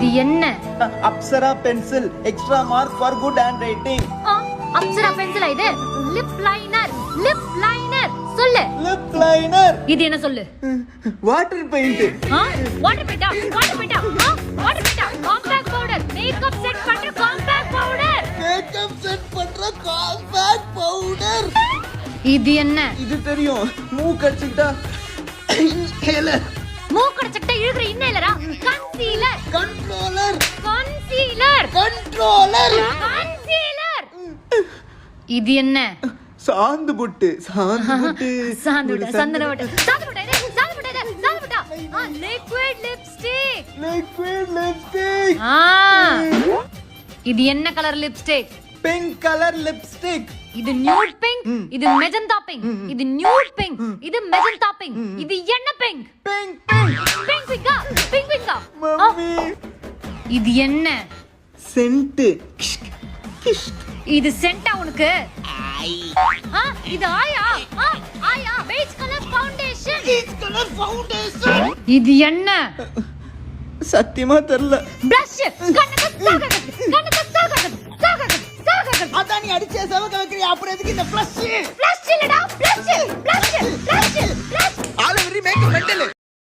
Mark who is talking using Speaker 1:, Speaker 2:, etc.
Speaker 1: இது என்ன?
Speaker 2: Apsara pencil, extra mark for good handwriting.
Speaker 1: Apsara பென்சிலா இது? Lip liner, lip liner. சொல்லு.
Speaker 2: Lip liner.
Speaker 1: இது என்ன சொல்லு?
Speaker 2: Water paint.
Speaker 1: வாட்டர் பெயிண்டா? வாட்டர் பெயிண்டா? வாட்டர் பெயிண்டா? Compact powder. மேக்கப் செட் பண்ற காம்பாக்ட் பவுடர்.
Speaker 2: மேக்கப் செட் பண்ற காம்பாக்ட் பவுடர்.
Speaker 1: இது என்ன?
Speaker 2: இது தெரியும். மூக்கு அடிச்சிட்டா இன்ஹேலர்.
Speaker 1: மூக்கு அடிச்சிட்டா இழுக்குற இன்ஹேலரா? Concealer.
Speaker 2: Controller.
Speaker 1: Concealer.
Speaker 2: Controller.
Speaker 1: Concealer. இது என்ன?
Speaker 2: சாந்து புட்டு. சாந்து புட்டு.
Speaker 1: சாந்து புட்டு. சந்தன புட்டு. சாந்து புட்டு இது. சாந்து புட்டு இது. சாந்து புட்டா. Liquid lipstick.
Speaker 2: Liquid lipstick.
Speaker 1: இது என்ன colour lipstick?
Speaker 2: Pink colour lipstick.
Speaker 1: இது நியூட் பிங்க், இது மெஜந்தா பிங்க், இது நியூட் பிங்க், இது மெஜந்தா பிங்க், இது என்ன பிங்க்?
Speaker 2: Pink pink.
Speaker 1: பிங்க் பிங்கா? பிங்க் பிங்கா?
Speaker 2: மம்மி.
Speaker 1: இது என்ன?
Speaker 2: சென்ட்.
Speaker 1: இது சென்டா உனக்கு? இது ஆயா? ஆயா beige colour foundation.
Speaker 2: Peach colour foundation.
Speaker 1: இது என்ன?
Speaker 2: சத்தியமா தெரியல.
Speaker 1: பிரஷ். கண்ணுக்கு சாகறது. கண்ணுக்கு சாகறது. சாகறது. சாகறது.
Speaker 2: அதான் நீ அடிச்ச சவக்க வைக்கிறியா? அப்புறம் எதுக்கு இந்த ஃப்ளஷ்?